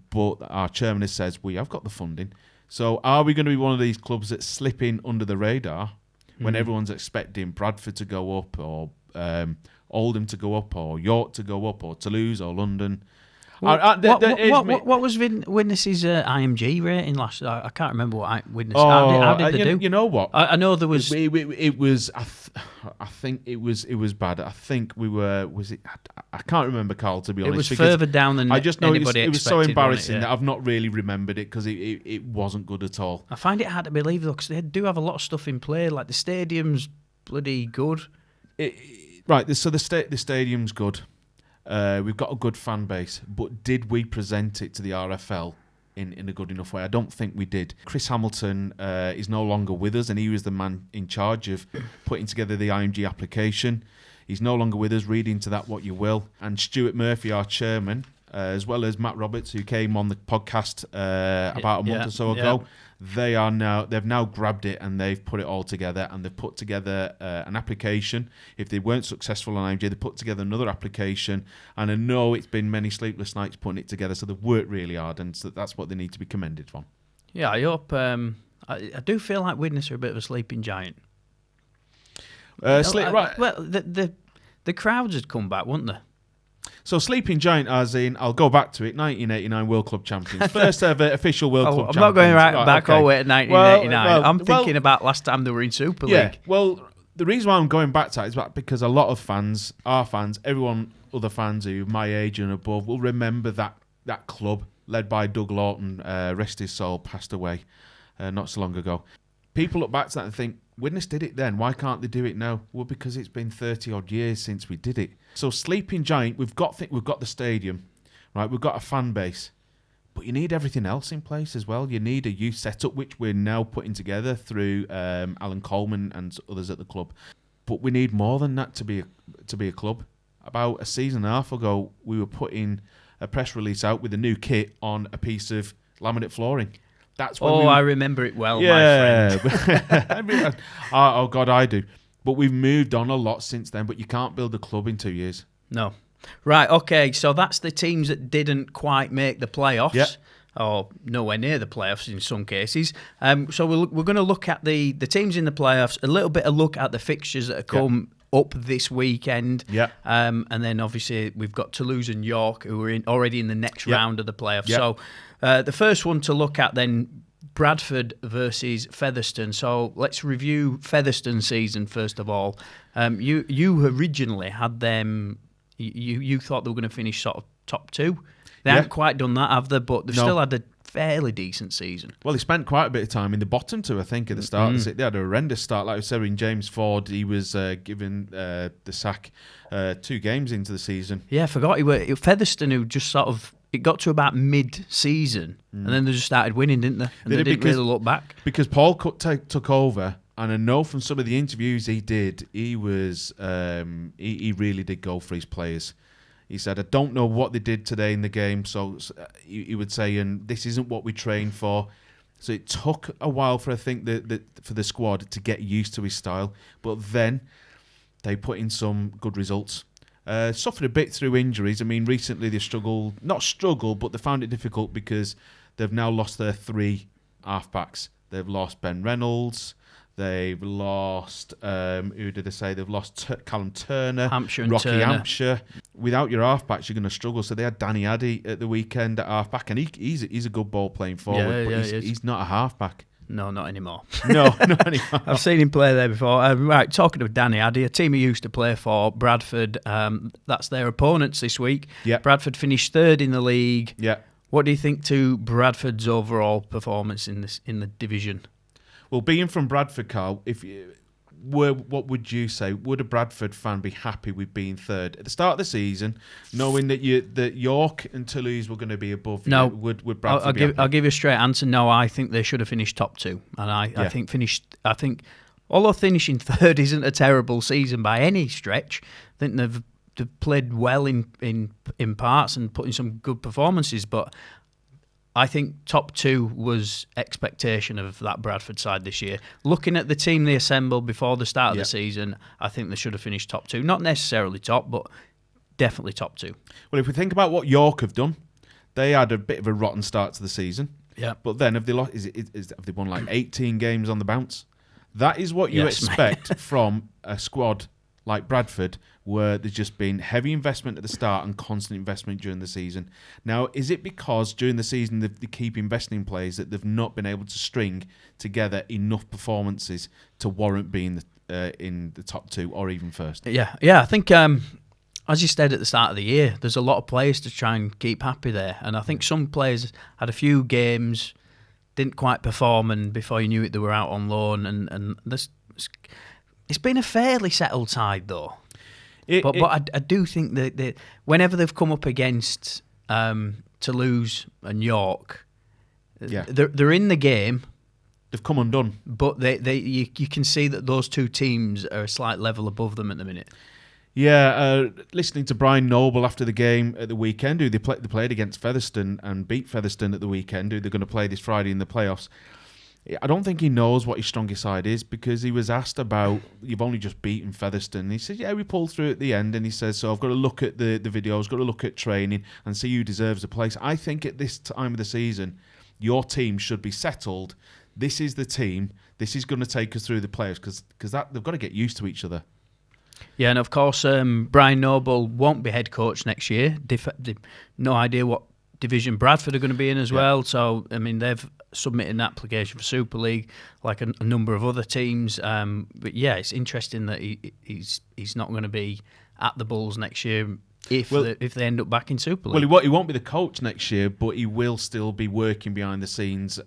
but our chairman has said we have got the funding. So are we going to be one of these clubs that's slipping under the radar when everyone's expecting Bradford to go up, or Oldham to go up, or York to go up, or Toulouse, or London? What was Widnes's IMG rating last? I can't remember what Widnes. How did they do? You know what? I know there was. It was. I think it was bad. I think we were. Was it? I can't remember, Carl. To be honest, it was further down than I just know anybody it was so expected, embarrassing wasn't it? that I've not really remembered it because it wasn't good at all. I find it hard to believe though, because they do have a lot of stuff in play. Like the stadium's bloody good. So the stadium's good. We've got a good fan base, but did we present it to the RFL in a good enough way? I don't think we did. Chris Hamilton is no longer with us, and he was the man in charge of putting together the IMG application. He's no longer with us. Read into that what you will. And Stuart Murphy, our chairman, as well as Matt Roberts, who came on the podcast about a month or so ago, they've now grabbed it and they've put it all together, and they've put together an application. If they weren't successful on IMG, they put together another application, and I know it's been many sleepless nights putting it together, so they've worked really hard, and so that's what they need to be commended for. Yeah, I hope. I do feel like Widnes are a bit of a sleeping giant. Right. Well, the crowds had come back, wouldn't they? So sleeping giant, as in, I'll go back to it, 1989 World Club champions. First ever official World Club champions. I'm not going back all the way to 1989. I'm thinking well, about last time they were in Super League. Yeah, well, the reason why I'm going back to that is because a lot of fans, our fans, other fans who are my age and above will remember that club led by Doug Lawton, rest his soul, passed away not so long ago. People look back to that and think, Widnes did it then. Why can't they do it now? Well, because it's been 30 odd years since we did it. So Sleeping Giant, we've got the stadium, right? We've got a fan base, but you need everything else in place as well. You need a youth setup, which we're now putting together through Alan Coleman and others at the club. But we need more than that to be a club. About a season and a half ago, we were putting a press release out with a new kit on a piece of laminate flooring. That's when I remember it well, my friend. Oh, God, I do. But we've moved on a lot since then, but you can't build a club in 2 years. No. Right, okay, so that's the teams that didn't quite make the playoffs, Yeah. or nowhere near the playoffs in some cases. So we're going to look at the teams in the playoffs, a little bit of look at the fixtures that have come up this weekend. Yeah. And then obviously we've got Toulouse and York who are already in the next round of the playoffs. Yeah. So the first one to look at then, Bradford versus Featherstone. So let's review Featherstone's season first of all. You originally had them, you thought they were going to finish sort of top two. They haven't quite done that, have they? But they've still had a fairly decent season. Well, they spent quite a bit of time in the bottom two, I think, at the start. They had a horrendous start. Like I said, in James Ford, he was given the sack 2 games into the season. Yeah, I forgot. Featherstone, who just sort of, it got to about mid-season, and then they just started winning, didn't they? And they didn't really look back. Because Paul took over, and I know from some of the interviews he did, he was he really did go for his players. He said, I don't know what they did today in the game, so he would say, and this isn't what we trained for. So it took a while for, I think, for the squad to get used to his style, but then they put in some good results. Suffered a bit through injuries. I mean, recently they not struggled, but they found it difficult because they've now lost their 3 halfbacks. They've lost Ben Reynolds. They've lost, who did they say? They've lost Callum Turner, Hampshire and Rocky Turner. Hampshire. Without your halfbacks, you're going to struggle. So they had Danny Addy at the weekend at halfback, and he's a good ball playing forward, but he's not a halfback. No, not anymore. No, not anymore. I've seen him play there before. Right, talking of Danny Addy, a team he used to play for, Bradford. That's their opponents this week. Yeah. Bradford finished 3rd in the league. Yeah. What do you think to Bradford's overall performance in the division? Well, being from Bradford, Carl, what would you say? Would a Bradford fan be happy with being 3rd at the start of the season, knowing that York and Toulouse were going to be above? No. Would Bradford be happy? I'll give you a straight answer. No, I think they should have finished top 2, and I think although finishing 3rd isn't a terrible season by any stretch, I think they've played well in parts and put in some good performances, but I think top 2 was expectation of that Bradford side this year. Looking at the team they assembled before the start of the season, I think they should have finished top 2. Not necessarily top, but definitely top 2. Well, if we think about what York have done, they had a bit of a rotten start to the season. Yeah. But then have they lost? Have they won like 18 games on the bounce? That is what you expect from a squad like Bradford, where there's just been heavy investment at the start and constant investment during the season. Now, is it because during the season they keep investing in players that they've not been able to string together enough performances to warrant being in the top 2 or even first? Yeah. I think, as you said at the start of the year, there's a lot of players to try and keep happy there. And I think some players had a few games, didn't quite perform, and before you knew it, they were out on loan. And it's been a fairly settled side, though. But I do think that whenever they've come up against Toulouse and York, they're in the game. They've come undone. But you can see that those 2 teams are a slight level above them at the minute. Yeah, listening to Brian Noble after the game at the weekend, who they played against Featherstone and beat Featherstone at the weekend, who they're going to play this Friday in the playoffs. I don't think he knows what his strongest side is, because he was asked about, you've only just beaten Featherstone. And he said, yeah, we pulled through at the end. And he says, so I've got to look at the videos, got to look at training and see who deserves a place. I think at this time of the season, your team should be settled. This is the team. This is going to take us through the playoffs, because they've got to get used to each other. Yeah, and of course, Brian Noble won't be head coach next year. No idea what division Bradford are going to be in as well. So, I mean, they've submitted an application for Super League, like a number of other teams. But yeah, it's interesting that he's not going to be at the Bulls next year. if they end up back in Super League. Well, he won't be the coach next year, but he will still be working behind the scenes,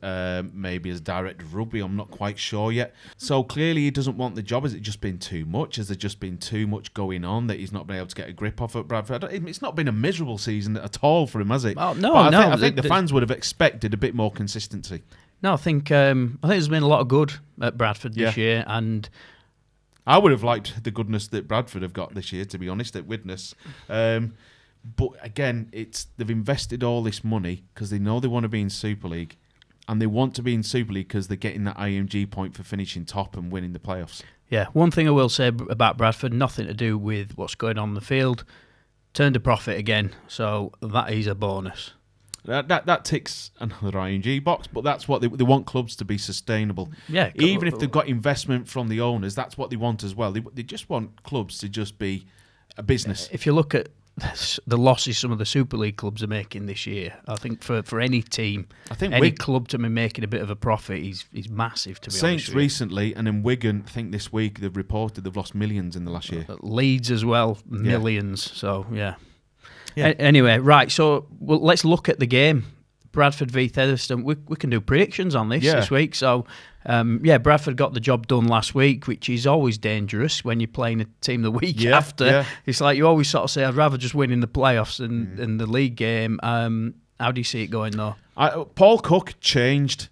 maybe as director of rugby. I'm not quite sure yet. So clearly he doesn't want the job. Has it just been too much? Has there just been too much going on that he's not been able to get a grip off at Bradford? It's not been a miserable season at all for him, has it? Oh, no, I think the fans would have expected a bit more consistency. No, I think there's been a lot of good at Bradford this year, and I would have liked the goodness that Bradford have got this year, to be honest, at Widnes. But again, they've invested all this money because they know they want to be in Super League, and they want to be in Super League because they're getting that IMG point for finishing top and winning the playoffs. Yeah, one thing I will say about Bradford, nothing to do with what's going on the field, turned a profit again, so that is a bonus. That ticks another IMG box, but that's what they want clubs to be sustainable. Yeah, even if they've got investment from the owners, that's what they want as well. They just want clubs to just be a business. If you look at the losses some of the Super League clubs are making this year, I think for any team, any club to be making a bit of a profit is massive, to be honest. Saints recently, and then Wigan, I think this week, they've reported they've lost millions in the last year. Leeds as well, millions. So, yeah. Anyway, right, so let's look at the game. Bradford v Featherstone. We can do predictions on this week. So, Bradford got the job done last week, which is always dangerous when you're playing a team the week after. Yeah. It's like you always sort of say, I'd rather just win in the playoffs than the league game. How do you see it going, though? Paul Cook changed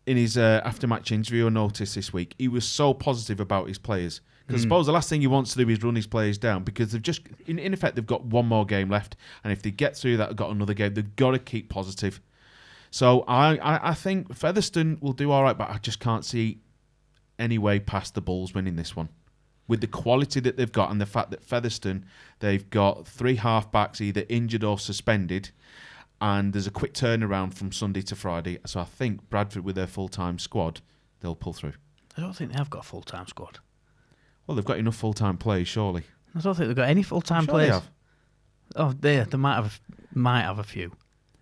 in his after-match interview, I noticed this week. He was so positive about his players. Because I suppose the last thing he wants to do is run his players down, because they've just, in effect, they've got one more game left, and if they get through that, they've got another game. They've got to keep positive. So I think Featherstone will do all right, but I just can't see any way past the Bulls winning this one. With the quality that they've got and the fact that Featherstone, they've got 3 half-backs either injured or suspended, and there's a quick turnaround from Sunday to Friday. So I think Bradford, with their full-time squad, they'll pull through. I don't think they have got a full-time squad. Well, they've got enough full-time players, surely. I don't think they've got any full-time players. They have. Oh, they might have a few.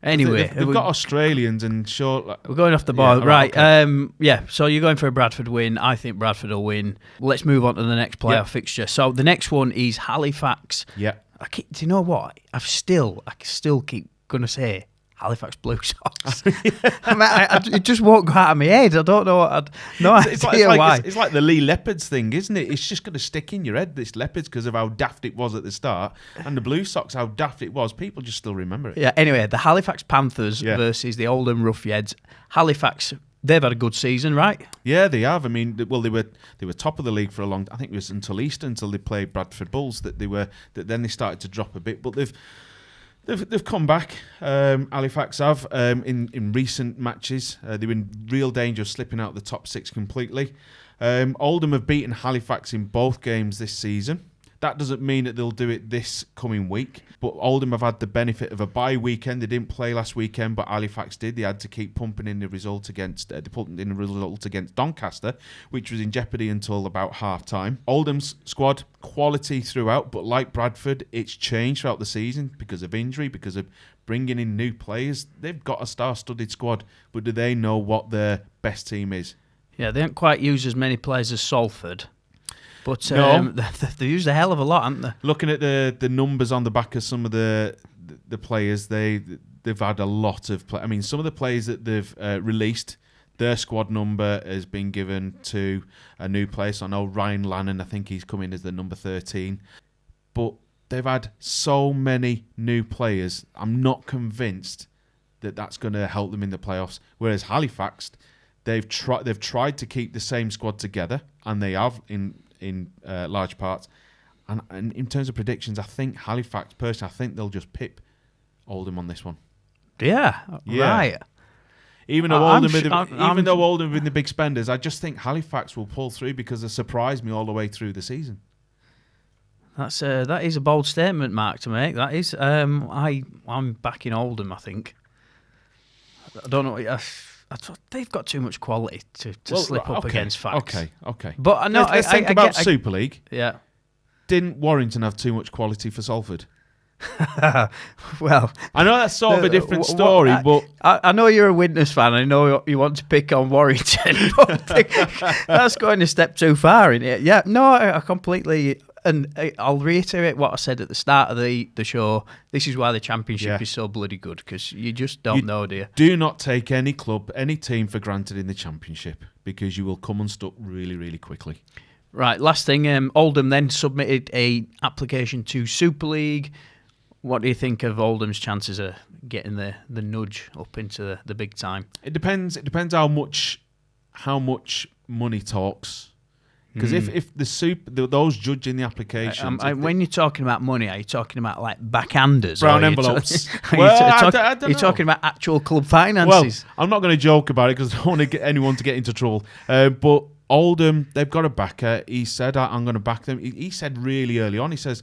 Anyway, they've got Australians and we're going off the ball, right? Okay. So you're going for a Bradford win. I think Bradford will win. Let's move on to the next playoff fixture. So the next one is Halifax. Yeah. Do you know what? I still keep going to say Halifax Blue Sox. It just won't go out of my head. I don't know. Why. It's like the Lee Leopards thing, isn't it? It's just going to stick in your head, this Leopards, because of how daft it was at the start. And the Blue Sox, how daft it was. People just still remember it. Yeah, anyway, the Halifax Panthers versus the Oldham Rougheads. Halifax, they've had a good season, right? Yeah, they have. I mean, they were top of the league for a long time. I think it was until Easter, until they played Bradford Bulls, that then they started to drop a bit. But They've come back. Halifax have in recent matches. They've been real danger of slipping out of the top 6 completely. Oldham have beaten Halifax in both games this season. That doesn't mean that they'll do it this coming week. But Oldham have had the benefit of a bye weekend. They didn't play last weekend, but Halifax did. They had to keep pumping in the result against Doncaster, which was in jeopardy until about half-time. Oldham's squad, quality throughout, but like Bradford, it's changed throughout the season because of injury, because of bringing in new players. They've got a star-studded squad, but do they know what their best team is? Yeah, they don't quite use as many players as Salford. But they used a hell of a lot, haven't they? Looking at the numbers on the back of some of the players, they've had a lot of play. I mean, some of the players that they've released, their squad number has been given to a new player. So I know Ryan Lannon, I think he's come in as the number 13. But they've had so many new players. I'm not convinced that that's going to help them in the playoffs. Whereas Halifax, they've tried to keep the same squad together, and they have in large parts. And in terms of predictions, I think Halifax, personally, I think they'll just pip Oldham on this one. Yeah. Right. Even though Oldham have been the big spenders, I just think Halifax will pull through because they surprised me all the way through the season. That is a bold statement, Mark, to make. That is. I'm backing Oldham, I think. I don't know. I thought they've got too much quality to slip up against Fax. Okay. But I know. Let's think about Super League. Yeah. Didn't Warrington have too much quality for Salford? Well, I know that's sort of a different story, but I know you're a Widnes fan. I know you want to pick on Warrington, but that's going a step too far in it. Yeah, no, I completely And I'll reiterate what I said at the start of the show. This is why the Championship is so bloody good, because you just don't know, do you? Do not take any club, any team for granted in the Championship, because you will come unstuck really, really quickly. Right, last thing, Oldham then submitted a application to Super League. What do you think of Oldham's chances of getting the nudge up into the big time? It depends how much money talks. Because if those judging the applications... when you're talking about money, are you talking about like backhanders? Brown envelopes. Are you talking about actual club finances? Well, I'm not going to joke about it because I don't want to get anyone to get into trouble. But Oldham, they've got a backer. He said, I'm going to back them. He said really early on, he says,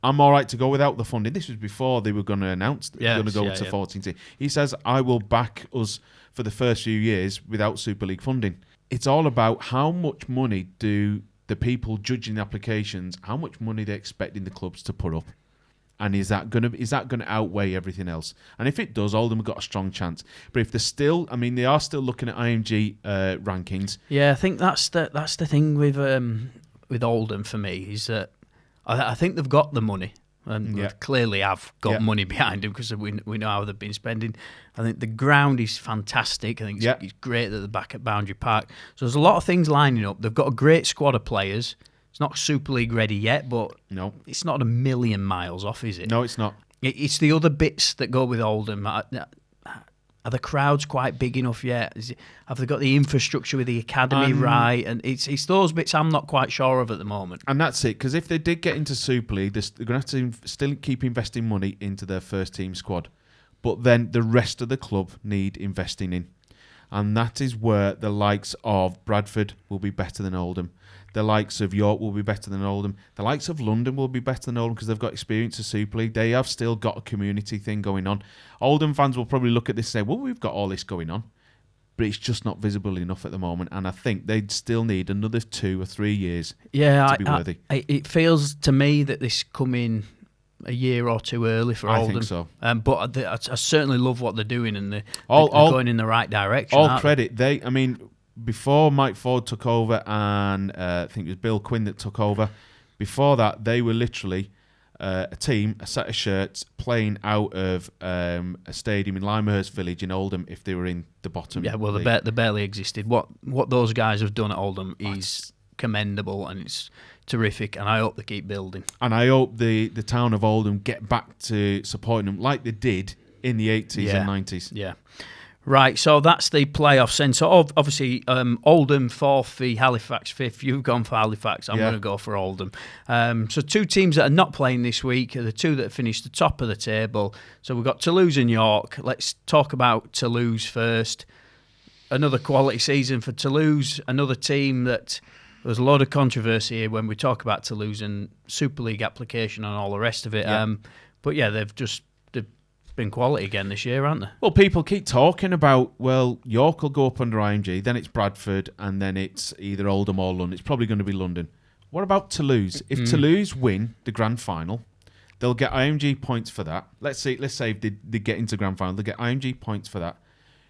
I'm all right to go without the funding. This was before they were going to announce they're going to go to 14 teams. He says, I will back us for the first few years without Super League funding. It's all about how much money do the people judging the applications, how much money they're expecting the clubs to put up. And is that going to outweigh everything else? And if it does, Oldham have got a strong chance. But if they're still, they are still looking at IMG rankings. Yeah, I think that's the thing with Oldham for me, is that I think they've got the money. And clearly have got money behind them, because we know how they've been spending. I think the ground is fantastic. I think it's great that they're back at Boundary Park. So there's a lot of things lining up. They've got a great squad of players. It's not Super League ready yet, but it's not a million miles off, is it? No, it's not. It's the other bits that go with Oldham. Are the crowds quite big enough yet? Have they got the infrastructure with the academy right? And it's those bits I'm not quite sure of at the moment. And that's it, because if they did get into Super League, they're going to have to still keep investing money into their first team squad. But then the rest of the club need investing in. And that is where the likes of Bradford will be better than Oldham. The likes of York will be better than Oldham. The likes of London will be better than Oldham because they've got experience of Super League. They have still got a community thing going on. Oldham fans will probably look at this and say, well, we've got all this going on. But it's just not visible enough at the moment. And I think they'd still need another 2 or 3 years to be worthy. It feels to me that this come in a year or two early for Oldham. I think so. But I certainly love what they're doing, and they're going in the right direction. All credit. Before Mike Ford took over, and I think it was Bill Quinn that took over, before that, they were literally a team, a set of shirts, playing out of a stadium in Limehurst Village in Oldham if they were in the bottom. Yeah, well, they barely existed. What those guys have done at Oldham is commendable, and it's terrific, and I hope they keep building. And I hope the town of Oldham get back to supporting them like they did in the 80s and 90s. Yeah. Right, so that's the playoffs. And so obviously Oldham 4th, the Halifax 5th. You've gone for Halifax. I'm going to go for Oldham. So 2 teams that are not playing this week are the 2 that finished the top of the table. So we've got Toulouse and York. Let's talk about Toulouse first. Another quality season for Toulouse. Another team that there's a lot of controversy here when we talk about Toulouse and Super League application and all the rest of it. Yeah. But yeah, they've been quality again this year, aren't they? Well, people keep talking about, York will go up under IMG, then it's Bradford, and then it's either Oldham or London. It's probably going to be London. What about Toulouse? If Toulouse win the grand final, they'll get IMG points for that. Let's say if they get into grand final, they'll get IMG points for that.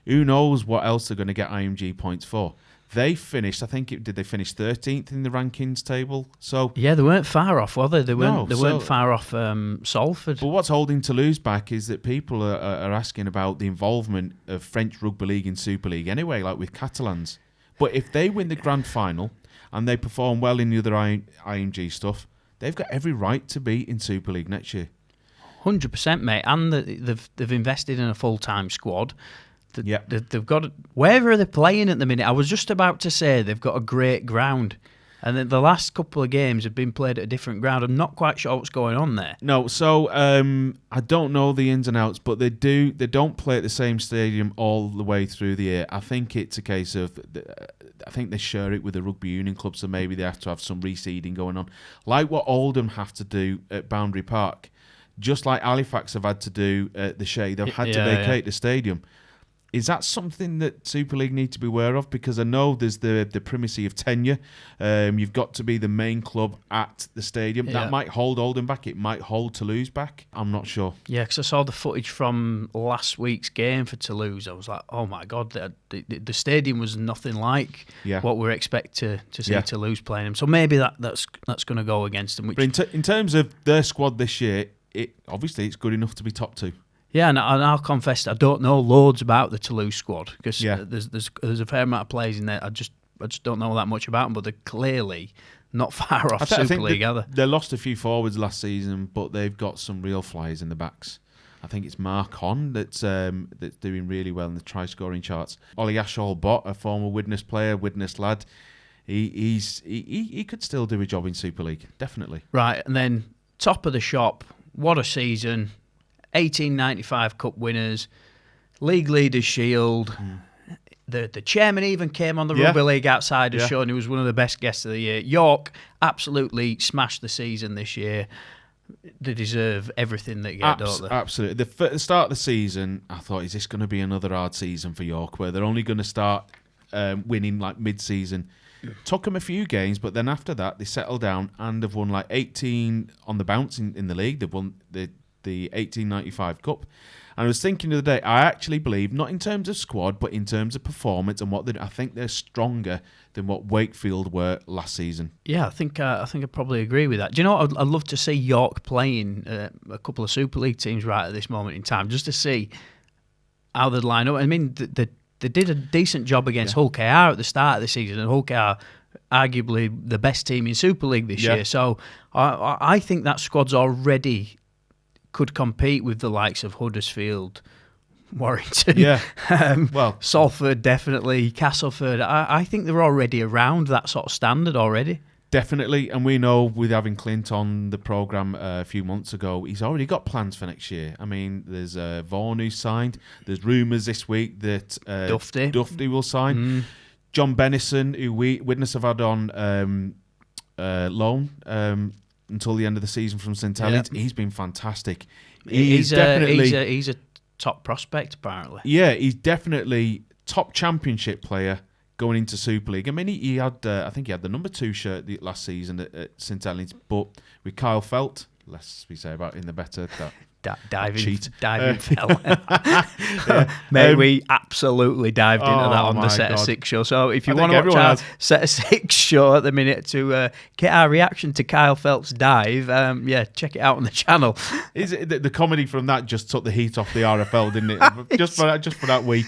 Who knows what else they're going to get IMG points for? They finished, did they finish 13th in the rankings table? So yeah, they weren't far off, were they? They weren't far off Salford. But what's holding Toulouse back is that people are asking about the involvement of French Rugby League in Super League anyway, like with Catalans. But if they win the grand final and they perform well in the other IMG stuff, they've got every right to be in Super League next year. 100%, mate. And they've invested in a full-time squad. They've got. Where are they playing at the minute? I was just about to say they've got a great ground, and then the last couple of games have been played at a different ground. I'm not quite sure what's going on there. No, so I don't know the ins and outs, but they don't play at the same stadium all the way through the year. I think it's a case of, I think they share it with the rugby union club, so maybe they have to have some reseeding going on, like what Oldham have to do at Boundary Park, just like Halifax have had to do at the Shea. They've had to vacate the stadium. Is that something that Super League need to be aware of? Because I know there's the primacy of tenure. You've got to be the main club at the stadium. That might hold Oldham back. It might hold Toulouse back. I'm not sure. Yeah, because I saw the footage from last week's game for Toulouse. I was like, oh my God, the stadium was nothing like what we expect to see Toulouse playing them. So maybe that's going to go against them. But in terms of their squad this year, obviously it's good enough to be top 2. Yeah, and I'll confess I don't know loads about the Toulouse squad because there's a fair amount of players in there. I just don't know that much about them, but they're clearly not far off Super League, are they? They lost a few forwards last season, but they've got some real flyers in the backs. I think it's Mark Hon that's doing really well in the try-scoring charts. Ollie Ashall-Bott, a former Widnes player, Widnes lad, he could still do a job in Super League, definitely. Right, and then top of the shop, what a season. 1895 Cup winners, League Leaders Shield. The chairman even came on the Rugby League Outsiders show, and he was one of the best guests of the year. York absolutely smashed the season this year. They deserve everything they get, don't they? Absolutely. The start of the season, I thought, is this going to be another hard season for York, where they're only going to start winning like mid-season? Took them a few games, but then after that, they settled down and they've won like 18 on the bounce in the league. They've won the 1895 Cup. And I was thinking the other day, I actually believe, not in terms of squad, but in terms of performance and I think they're stronger than what Wakefield were last season. Yeah, I think I probably agree with that. Do you know what? I'd love to see York playing a couple of Super League teams right at this moment in time, just to see how they'd line up. I mean, they did a decent job against Hull KR at the start of the season, and Hull KR arguably the best team in Super League this year. So I think that squad's already could compete with the likes of Huddersfield, Warrington, Salford, definitely, Castleford. I think they're already around that sort of standard already. Definitely, and we know with having Clint on the programme a few months ago, he's already got plans for next year. I mean, there's Vaughan who's signed. There's rumours this week that Dufty will sign. John Bennison, who Widnes have had on loan until the end of the season from St Helens. He's been fantastic. He's a top prospect, apparently. Yeah, he's definitely top championship player going into Super League. I mean, he had, I think he had the number 2 shirt last season at St Helens, but with Kyle Felt, less we say about in the better diving fell. Mate, we absolutely dived into that on the Set of Six show. So if you want to watch our Set of Six show at the minute to get our reaction to Kyle Felt's dive, check it out on the channel. Is it the comedy from that just took the heat off the RFL, didn't it? just for that week.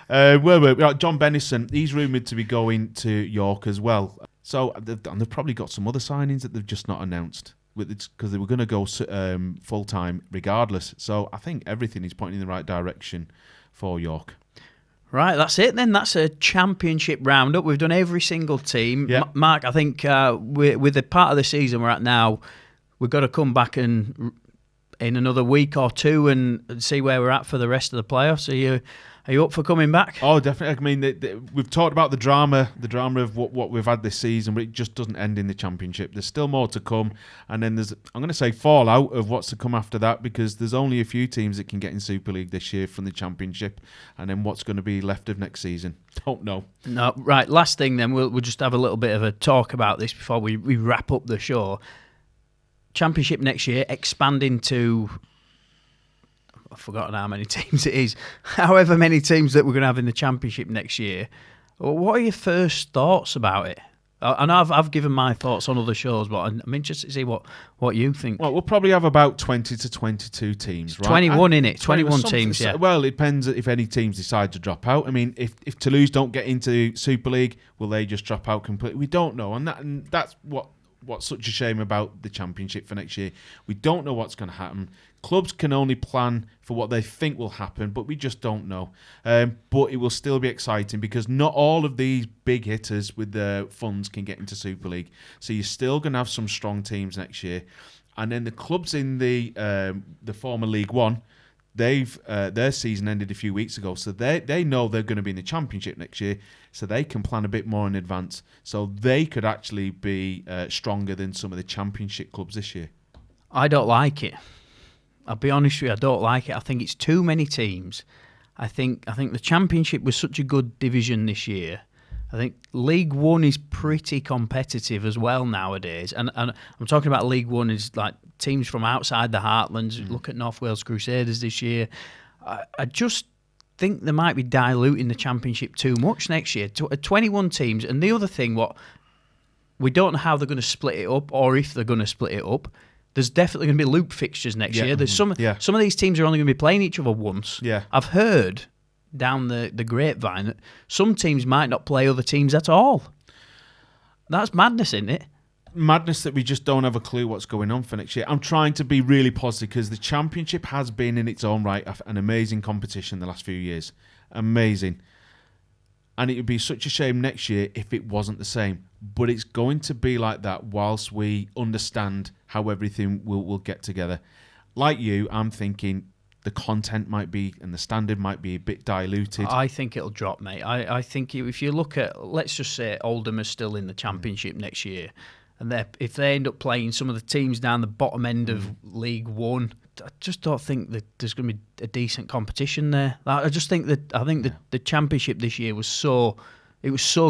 John Bennison, he's rumoured to be going to York as well. So they've probably got some other signings that they've just not announced, because they were going to go full time regardless. So I think everything is pointing in the right direction for York. Right, that's it then. That's a championship roundup. We've done every single team. Yep. Mark, I think with the part of the season we're at now, we've got to come back and in another week or two and see where we're at for the rest of the playoffs. Are you up for coming back? Oh, definitely. I mean, we've talked about the drama of what we've had this season, but it just doesn't end in the championship. There's still more to come, and then there's, I'm going to say, fallout of what's to come after that, because there's only a few teams that can get in Super League this year from the championship, and then what's going to be left of next season, don't know. No, right. Last thing, then we'll just have a little bit of a talk about this before we wrap up the show. Championship next year expanding to, I've forgotten how many teams it is, however many teams that we're going to have in the championship next year. What are your first thoughts about it? I know I've given my thoughts on other shows, but I'm interested to see what you think. Well, we'll probably have about 20 to 22 teams, right? 21 in it, 21 teams, yeah. Well, it depends if any teams decide to drop out. I mean, if Toulouse don't get into Super League, will they just drop out completely? We don't know, and that's what's such a shame about the championship for next year. We don't know what's going to happen. Clubs can only plan for what they think will happen, but we just don't know. But it will still be exciting, because not all of these big hitters with the funds can get into Super League. So you're still going to have some strong teams next year. And then the clubs in the former League One, their season ended a few weeks ago, so they know they're going to be in the championship next year, so they can plan a bit more in advance. So they could actually be stronger than some of the championship clubs this year. I don't like it. I'll be honest with you, I don't like it. I think it's too many teams. I think the Championship was such a good division this year. I think League One is pretty competitive as well nowadays. And I'm talking about League One is like teams from outside the heartlands. Look at North Wales Crusaders this year. I just think they might be diluting the Championship too much next year. 21 teams. And the other thing, we don't know how they're going to split it up or if they're going to split it up. There's definitely going to be loop fixtures next year. There's some of these teams are only going to be playing each other once. Yeah. I've heard down the grapevine that some teams might not play other teams at all. That's madness, isn't it? Madness that we just don't have a clue what's going on for next year. I'm trying to be really positive because the Championship has been in its own right an amazing competition the last few years. Amazing. And it would be such a shame next year if it wasn't the same. But it's going to be like that whilst we understand how everything will get together. Like you, I'm thinking the content might be and the standard might be a bit diluted. I think it'll drop, mate. I think if you look at, let's just say Oldham are still in the Championship next year, and if they end up playing some of the teams down the bottom end of League One, I just don't think that there's going to be a decent competition there. I think the Championship this year was so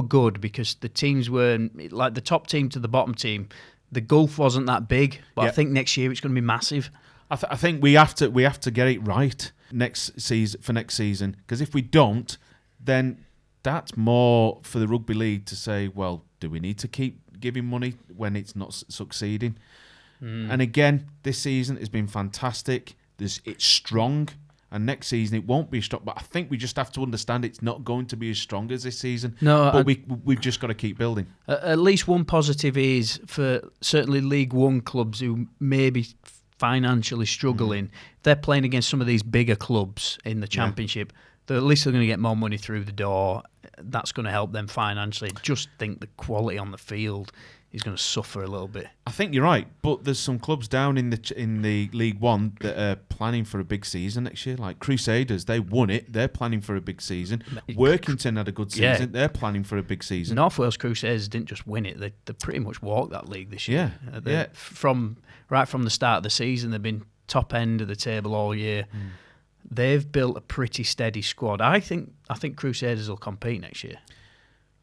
good because the teams were like the top team to the bottom team. The gulf wasn't that big, but I think next year it's going to be massive. I think we have to get it right next season because if we don't, then that's more for the rugby league to say, well, do we need to keep giving money when it's not succeeding? And again, this season has been fantastic. It's strong, and next season it won't be strong. But I think we just have to understand it's not going to be as strong as this season. No, but we've just got to keep building. At least one positive is for certainly League One clubs who may be financially struggling. If they're playing against some of these bigger clubs in the Championship, at least they're going to get more money through the door. That's going to help them financially. Just think the quality on the field is going to suffer a little bit. I think you're right, but there's some clubs down in the League One that are planning for a big season next year. Like Crusaders, they won it. They're planning for a big season. Workington had a good season. Yeah. They're planning for a big season. North Wales Crusaders didn't just win it. They pretty much walked that league this year. Right from the start of the season, they've been top end of the table all year. They've built a pretty steady squad. I think Crusaders will compete next year.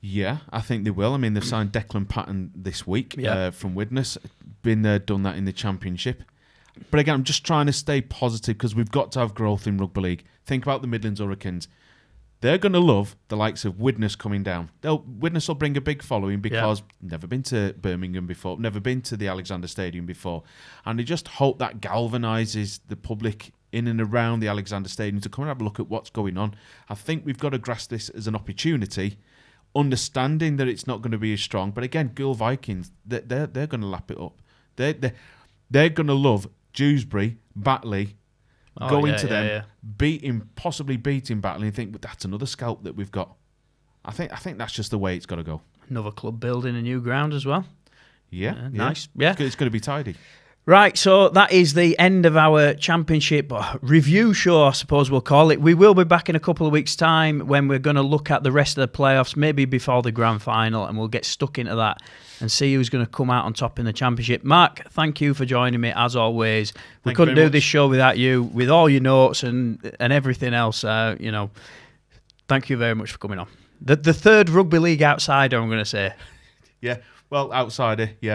Yeah, I think they will. I mean, they've signed Declan Patton this week from Widnes. Been there, done that in the Championship. But again, I'm just trying to stay positive because we've got to have growth in Rugby League. Think about the Midlands Hurricanes. They're going to love the likes of Widnes coming down. Widnes will bring a big following because never been to Birmingham before, never been to the Alexander Stadium before. And they just hope that galvanises the public in and around the Alexander Stadium to come and have a look at what's going on. I think we've got to grasp this as an opportunity, understanding that it's not going to be as strong. But again, Girl Vikings, they're going to lap it up. They're going to love Dewsbury, Batley, going to them, possibly beating Batley, and think, but that's another scalp that we've got. I think that's just the way it's got to go. Another club building a new ground as well. Yeah. Nice. Yeah, it's going to be tidy. Right, so that is the end of our Championship review show, I suppose we'll call it. We will be back in a couple of weeks' time when we're going to look at the rest of the playoffs, maybe before the grand final, and we'll get stuck into that and see who's going to come out on top in the Championship. Mark, thank you for joining me, as always. We couldn't do this show without you, with all your notes and everything else. Thank you very much for coming on. The third Rugby League outsider, I'm going to say. Yeah, well, outsider, yeah.